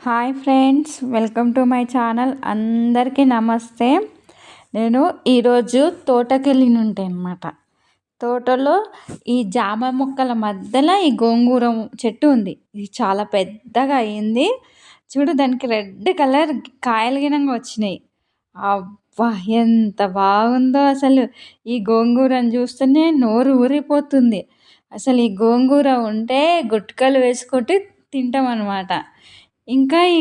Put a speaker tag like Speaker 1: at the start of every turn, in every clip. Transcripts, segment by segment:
Speaker 1: Hi friends, welcome to my channel. అందరికీ నమస్తే. నేను ఈరోజు తోటకెళ్ళినుంటే అనమాట. తోటలో ఈ జామ మొక్కల మధ్యలో ఈ గోంగూర చెట్టు ఉంది. ఇది చాలా పెద్దగా అయింది. చూడు, దానికి రెడ్ కలర్ కాయలు గినంగా వచ్చినాయి. అబ్బా, ఎంత బాగుందో అసలు! ఈ గోంగూరను చూస్తేనే నోరు ఊరిపోతుంది. అసలు ఈ గోంగూర ఉంటే గుట్కలు వేసుకుంటూ తింటాం అనమాట. ఇంకా ఈ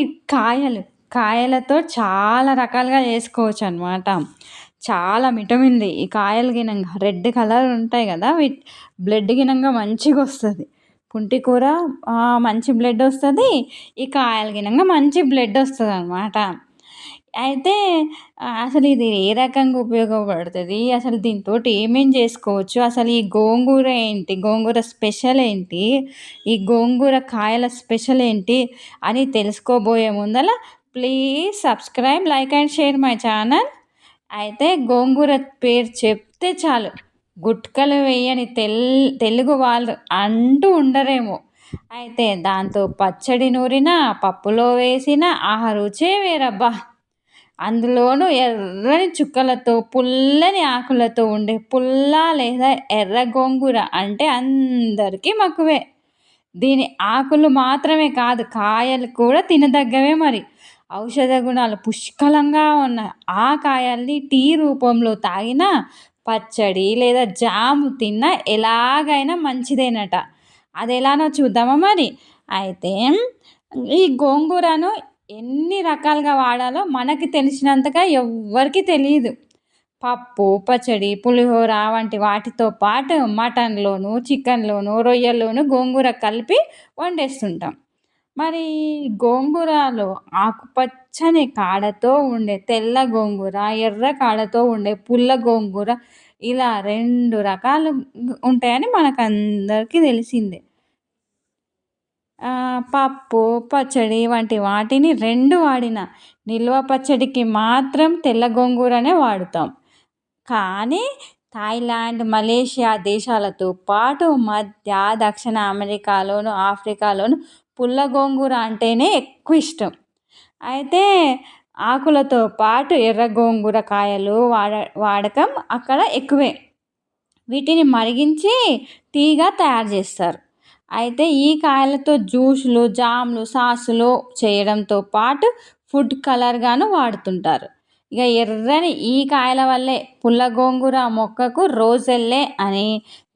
Speaker 1: కాయలతో చాలా రకాలుగా చేసుకోవచ్చు అనమాట. చాలా విటమిన్లు ఈ కాయలు గినంగా రెడ్ కలర్ ఉంటాయి కదా, బ్లడ్ గినంగా మంచిగా వస్తుంది. పుంటి కూర మంచి బ్లడ్ వస్తుంది. ఈ కాయలు గినంగా మంచి బ్లడ్ వస్తుంది అనమాట. అయితే అసలు ఇది ఏ రకంగా ఉపయోగపడుతుంది, అసలు దీంతో ఏమేం చేసుకోవచ్చు, అసలు ఈ గోంగూర ఏంటి, గోంగూర స్పెషల్ ఏంటి, ఈ గోంగూర కాయల స్పెషల్ ఏంటి అని తెలుసుకోబోయే ముందల please subscribe, like and share my channel. అయితే గోంగూర పేరు చెప్తే చాలు గుట్కలు వేయని తెలుగు వాళ్ళు అంటూ ఉండరేమో. అయితే దాంతో పచ్చడి నూరిన, పప్పులో వేసిన ఆహా రుచే వేరబ్బా. అందులోనూ ఎర్రని చుక్కలతో, పుల్లని ఆకులతో ఉండే పుల్ల లేదా ఎర్ర గోంగూర అంటే అందరికీ మక్కువే. దీని ఆకులు మాత్రమే కాదు, కాయలు కూడా తినదగ్గవే. మరి ఔషధ గుణాలు పుష్కలంగా ఉన్న ఆ కాయల్ని టీ రూపంలో తాగినా, పచ్చడి లేదా జాము తిన్నా ఎలాగైనా మంచిదేనట. అది ఎలానో చూద్దామా మరి. అయితే ఈ గోంగూరను ఎన్ని రకాలుగా వాడాలో మనకి తెలిసినంతగా ఎవ్వరికీ తెలియదు. పప్పు, పచ్చడి, పులిహోర వంటి వాటితో పాటు మటన్లోను, చికెన్లోను, రొయ్యల్లోను గోంగూర కలిపి వండేస్తుంటాం. మరి గోంగూరలో ఆకుపచ్చని కాడతో ఉండే తెల్ల గోంగూర, ఎర్ర కాడతో ఉండే పుల్ల గోంగూర, ఇలా రెండు రకాలు ఉంటాయని మనకందరికీ తెలిసిందే. పప్పు, పచ్చడి వంటి వాటిని రెండు వాడిన నిల్వ పచ్చడికి మాత్రం తెల్ల గోంగూరనే వాడుతాం. కానీ థాయిలాండ్, మలేషియా దేశాలతో పాటు మధ్య, దక్షిణ అమెరికాలోను, ఆఫ్రికాలోను పుల్ల గోంగూర అంటేనే ఎక్కువ ఇష్టం. అయితే ఆకులతో పాటు ఎర్ర గోంగూర కాయలు వాడకం అక్కడ ఎక్కువే. వీటిని మరిగించి టీగా తయారు చేస్తారు. అయితే ఈ కాయలతో జ్యూసులు, జామ్లు, సాసులు చేయడంతో పాటు ఫుడ్ కలర్గాను వాడుతుంటారు. ఇక ఎర్రని ఈ కాయల వల్లే పుల్ల గోంగూర మొక్కకు రోజెల్లే అని,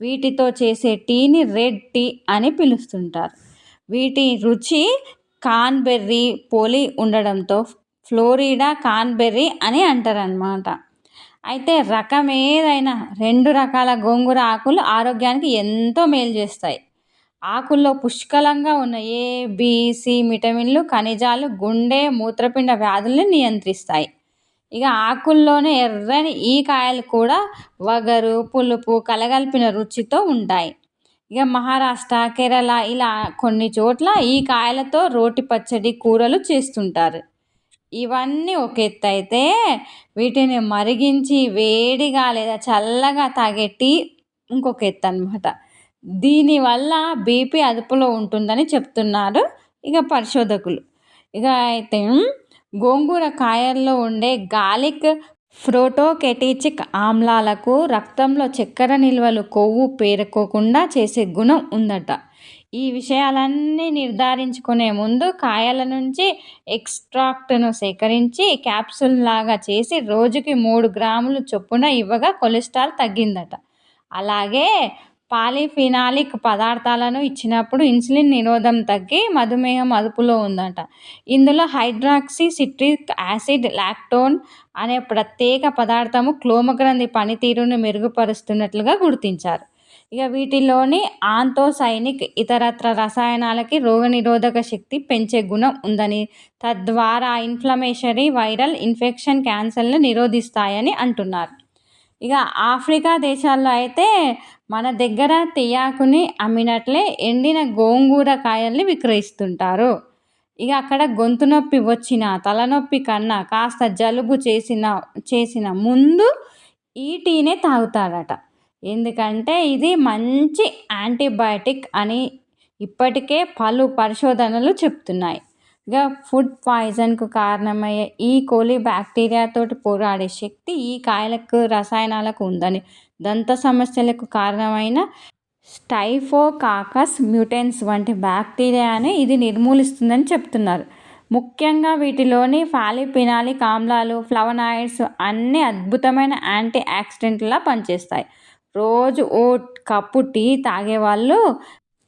Speaker 1: వీటితో చేసే టీని రెడ్ టీ అని పిలుస్తుంటారు. వీటి రుచి కాన్బెర్రీ పోలి ఉండడంతో ఫ్లోరిడా కాన్బెర్రీ అని అంటారనమాట. అయితే రకం ఏదైనా రెండు రకాల గోంగూర ఆకులు ఆరోగ్యానికి ఎంతో మేలు చేస్తాయి. ఆకుల్లో పుష్కలంగా ఉన్న ఏ, బి, సి విటమిన్లు, ఖనిజాలు గుండె, మూత్రపిండ వ్యాధుల్ని నియంత్రిస్తాయి. ఇక ఆకుల్లోనే ఎర్రని ఈ కాయలు కూడా వగరు, పులుపు కలగలిపిన రుచితో ఉంటాయి. ఇక మహారాష్ట్ర, కేరళ ఇలా కొన్ని చోట్ల ఈ కాయలతో రోటి పచ్చడి, కూరలు చేస్తుంటారు. ఇవన్నీ ఒక ఎత్తు అయితే, వీటిని మరిగించి వేడిగా లేదా చల్లగా తాగే టీ ఇంకొక ఎత్తు అనమాట. దీనివల్ల బీపీ అదుపులో ఉంటుందని చెప్తున్నారు ఇక పరిశోధకులు. ఇక అయితే గోంగూర కాయల్లో ఉండే గాలిక్ ప్రోటోకెటిచిక్ ఆమ్లాలకు రక్తంలో చక్కెర నిల్వలు, కొవ్వు పేరుకోకుండా చేసే గుణం ఉందట. ఈ విషయాలన్నీ నిర్ధారించుకునే ముందు కాయల నుంచి ఎక్స్ట్రాక్ట్ను సేకరించి క్యాప్సూల్ లాగా చేసి రోజుకి 3 గ్రాములు చొప్పున ఇవ్వగా కొలెస్ట్రాల్ తగ్గిందట. అలాగే పాలిఫినాలిక్ పదార్థాలను ఇచ్చినప్పుడు ఇన్సులిన్ నిరోధం తగ్గి మధుమేహం అదుపులో ఉందట. ఇందులో హైడ్రాక్సీ సిట్రిక్ యాసిడ్, లాక్టోన్ అనే ప్రత్యేక పదార్థము క్లోమగ్రంథి పనితీరును మెరుగుపరుస్తున్నట్లుగా గుర్తించారు. ఇక వీటిలోని ఆంతోసైనిక్ ఇతరత్ర రసాయనాలకి రోగనిరోధక శక్తి పెంచే గుణం ఉందని, తద్వారా ఇన్ఫ్లమేషరీ వైరల్ ఇన్ఫెక్షన్, క్యాన్సర్ను నిరోధిస్తాయని అంటున్నారు. ఇక ఆఫ్రికా దేశాల్లో అయితే మన దగ్గర తేయాకుని అమ్మినట్లే ఎండిన గోంగూర కాయల్ని విక్రయిస్తుంటారు. ఇక అక్కడ గొంతు నొప్పి వచ్చిన, తలనొప్పి కన్నా కాస్త జలుబు చేసిన ముందు ఈ టీనే తాగుతారట. ఎందుకంటే ఇది మంచి యాంటీబయాటిక్ అని ఇప్పటికే పలు పరిశోధనలు చెప్తున్నాయి. ఇక ఫుడ్ పాయిజన్కు కారణమయ్యే ఈ కోలి బ్యాక్టీరియాతోటి పోరాడే శక్తి ఈ కాయలకు రసాయనాలకు ఉందని, దంత సమస్యలకు కారణమైన స్టైఫోకాకస్ మ్యూటెన్స్ వంటి బ్యాక్టీరియాని ఇది నిర్మూలిస్తుందని చెప్తున్నారు. ముఖ్యంగా వీటిలోని ఫాలిఫినాలిక్ ఆమ్లాలు, ఫ్లవనాయిడ్స్ అన్నీ అద్భుతమైన యాంటీ ఆక్సిడెంట్లా పనిచేస్తాయి. రోజు ఓ కప్పు టీ తాగేవాళ్ళు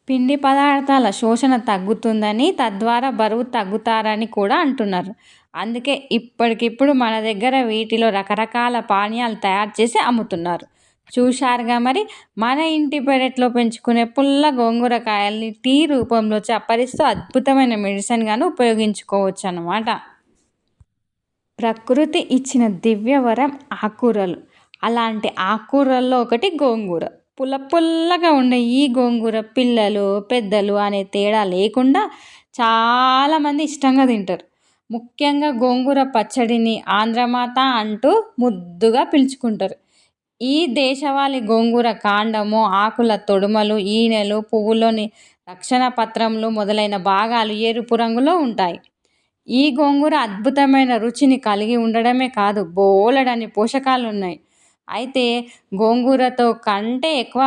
Speaker 1: పిండి పదార్థాల శోషణ తగ్గుతుందని, తద్వారా బరువు తగ్గుతారని కూడా అంటున్నారు. అందుకే ఇప్పటికిప్పుడు మన దగ్గర వీటిలో రకరకాల పానీయాలు తయారు చేసి అమ్ముతున్నారు. చూశారుగా మరి, మన ఇంటి పెరట్లో పెంచుకునే పుల్ల గోంగూర కాయల్ని టీ రూపంలో చప్పరిస్తూ అద్భుతమైన మెడిసిన్గాను ఉపయోగించుకోవచ్చు అన్నమాట. ప్రకృతి ఇచ్చిన దివ్యవరం ఆకుకూరలు. అలాంటి ఆకుకూరల్లో ఒకటి గోంగూర. పుల్లగా ఉండే ఈ గోంగూర పిల్లలు పెద్దలు అనే తేడా లేకుండా చాలామంది ఇష్టంగా తింటారు. ముఖ్యంగా గోంగూర పచ్చడిని ఆంధ్రమాత అంటూ ముద్దుగా పిలుచుకుంటారు. ఈ దేశవాళీ గోంగూర కాండము, ఆకుల తొడుమలు, ఈనెలు, పువ్వులోని రక్షణ పత్రములు మొదలైన భాగాలు ఎరుపు రంగులో ఉంటాయి. ఈ గోంగూర అద్భుతమైన రుచిని కలిగి ఉండడమే కాదు, బోలెడన్ని పోషకాలు ఉన్నాయి. అయితే గోంగూరతో కంటే ఎక్కువ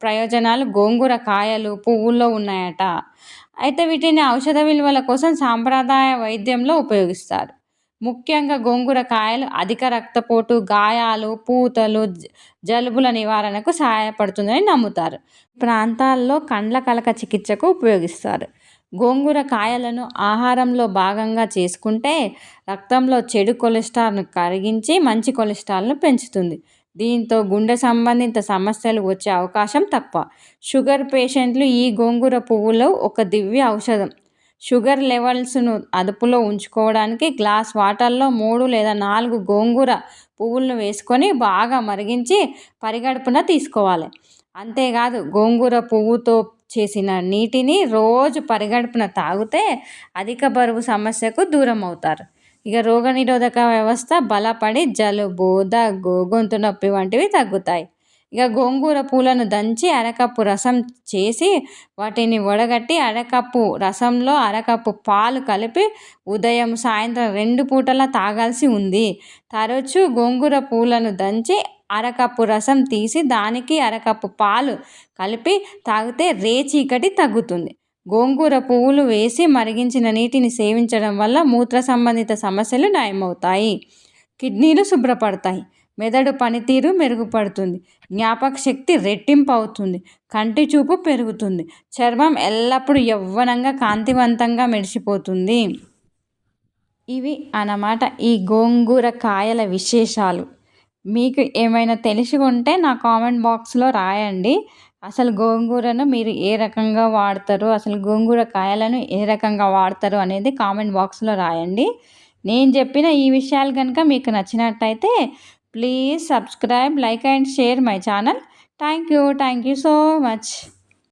Speaker 1: ప్రయోజనాలు గోంగూర కాయలు, పువ్వుల్లో ఉన్నాయట. అయితే వీటిని ఔషధ విలువల కోసం సాంప్రదాయ వైద్యంలో ఉపయోగిస్తారు. ముఖ్యంగా గోంగూర కాయలు అధిక రక్తపోటు, గాయాలు, పూతలు, జలుబుల నివారణకు సహాయపడుతుందని నమ్ముతారు. ప్రాంతాల్లో కండ్ల కలక చికిత్సకు ఉపయోగిస్తారు. గోంగూర కాయలను ఆహారంలో భాగంగా చేసుకుంటే రక్తంలో చెడు కొలెస్ట్రాల్ను కరిగించి మంచి కొలెస్ట్రాల్ను పెంచుతుంది. దీంతో గుండె సంబంధిత సమస్యలు వచ్చే అవకాశం తక్కువ. షుగర్ పేషెంట్లు ఈ గోంగూర పువ్వులు ఒక దివ్య ఔషధం. షుగర్ లెవెల్స్ను అదుపులో ఉంచుకోవడానికి గ్లాస్ వాటర్లో 3 లేదా 4 గోంగూర పువ్వులను వేసుకొని బాగా మరిగించి పరిగడుపున తీసుకోవాలి. అంతేకాదు గోంగూర పువ్వుతో చేసిన నీటిని రోజు పరిగడుపున తాగితే అధిక బరువు సమస్యకు దూరం అవుతారు. ఇక రోగనిరోధక వ్యవస్థ బలపడి జలుబు, దగ్గు, గొంతు నొప్పి వంటివి తగ్గుతాయి. ఇక గోంగూర పూలను దంచి అరకప్పు రసం చేసి వాటిని వడగట్టి అరకప్పు రసంలో అరకప్పు పాలు కలిపి ఉదయం సాయంత్రం 2 పూటలా తాగాల్సి ఉంది. తరచూ గోంగూర పూలను దంచి అరకప్పు రసం తీసి దానికి అరకప్పు పాలు కలిపి తాగితే రేచీకటి తగ్గుతుంది. గోంగూర పువ్వులు వేసి మరిగించిన నీటిని సేవించడం వల్ల మూత్ర సంబంధిత సమస్యలు నయమవుతాయి, కిడ్నీలు శుభ్రపడతాయి, మెదడు పనితీరు మెరుగుపడుతుంది, జ్ఞాపక శక్తి రెట్టింపు అవుతుంది, కంటి చూపు పెరుగుతుంది, చర్మం ఎల్లప్పుడూ యవ్వనంగా కాంతివంతంగా మెరిసిపోతుంది. ఇవి అన్నమాట ఈ గోంగూర కాయల విశేషాలు. మీకు ఏమైనా తెలిసి ఉంటే నా కామెంట్ బాక్స్లో రాయండి. అసలు గోంగూరను మీరు ఏ రకంగా వాడతారు, అసలు గోంగూర కాయలను ఏ రకంగా వాడతారు అనేది కామెంట్ బాక్స్లో రాయండి. నేను చెప్పిన ఈ విషయాలు కనుక మీకు నచ్చినట్టయితే please subscribe, like and share my channel. Thank you so much.